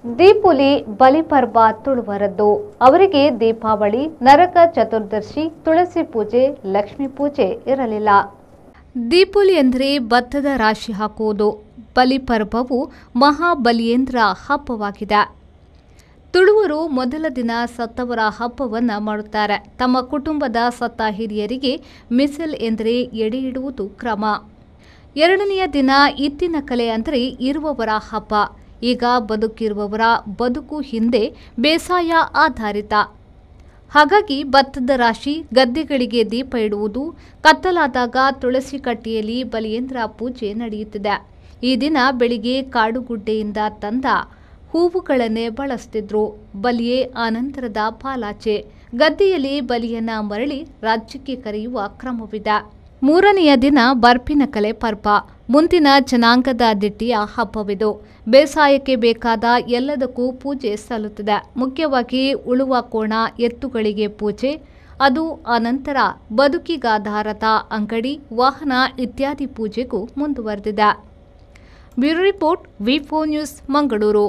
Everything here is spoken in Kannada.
ದೀಪುಲಿ ಬಲಿಪರ್ವ ತುಳುವರದ್ದು. ಅವರಿಗೆ ದೀಪಾವಳಿ, ನರಕ ಚತುರ್ದಶಿ, ತುಳಸಿ ಪೂಜೆ, ಲಕ್ಷ್ಮೀ ಪೂಜೆ ಇರಲಿಲ್ಲ. ದೀಪುಲಿ ಅಂದರೆ ಭತ್ತದ ರಾಶಿ ಹಾಕುವುದು. ಬಲಿಪರ್ವವು ಮಹಾಬಲಿಯೇಂದ್ರ ಹಬ್ಬವಾಗಿದೆ. ತುಳುವರು ಮೊದಲ ದಿನ ಸತ್ತವರ ಹಬ್ಬವನ್ನು ಮಾಡುತ್ತಾರೆ. ತಮ್ಮ ಕುಟುಂಬದ ಸತ್ತ ಹಿರಿಯರಿಗೆ ಮಿಸಲ್ ಎಂದರೆ ಎಡೆ ಇಡುವುದು ಕ್ರಮ. ಎರಡನೆಯ ದಿನ ಇತ್ತಿನ ಕಲೆ ಅಂದರೆ ಇರುವವರ ಹಬ್ಬ. ಈಗ ಬದುಕಿರುವವರ ಬದುಕು ಹಿಂದೆ ಬೇಸಾಯ ಆಧಾರಿತ. ಹಾಗಾಗಿ ಭತ್ತದ ರಾಶಿ, ಗದ್ದೆಗಳಿಗೆ ದೀಪ ಇಡುವುದು, ಕತ್ತಲಾದಾಗ ತುಳಸಿ ಕಟ್ಟೆಯಲ್ಲಿ ಬಲಿಯೇಂದ್ರ ಪೂಜೆ ನಡೆಯುತ್ತಿದೆ. ಈ ದಿನ ಬೆಳಿಗ್ಗೆ ಕಾಡುಗುಡ್ಡೆಯಿಂದ ತಂದ ಹೂವುಗಳನ್ನೇ ಬಳಸ್ತಿದ್ರು. ಬಲಿಯೇ ಆನಂತರದ ಪಾಲಾಚೆ. ಗದ್ದೆಯಲ್ಲಿ ಬಲಿಯನ್ನ ಮರಳಿ ರಾಜ್ಯಕ್ಕೆ ಕರೆಯುವ ಕ್ರಮವಿದೆ. ಮೂರನೆಯ ದಿನ ಬರ್ಪಿನ ಕಲೆ ಪರ್ವ. ಮುಂದಿನ ಜನಾಂಗದ ದಿಟ್ಟಿಯ ಹಬ್ಬವಿದು. ಬೇಸಾಯಕ್ಕೆ ಬೇಕಾದ ಎಲ್ಲದಕ್ಕೂ ಪೂಜೆ ಸಲ್ಲುತ್ತದೆ. ಮುಖ್ಯವಾಗಿ ಉಳುವ ಕೋಣ, ಎತ್ತುಗಳಿಗೆ ಪೂಜೆ. ಅದು ಅನಂತರ ಬದುಕಿಗಾಧಾರದ ಅಂಗಡಿ, ವಾಹನ ಇತ್ಯಾದಿ ಪೂಜೆಗೂ ಮುಂದುವರೆದಿದೆ. ಬ್ಯೂರೋ ರಿಪೋರ್ಟ್, ವಿ4 ನ್ಯೂಸ್, ಮಂಗಳೂರು.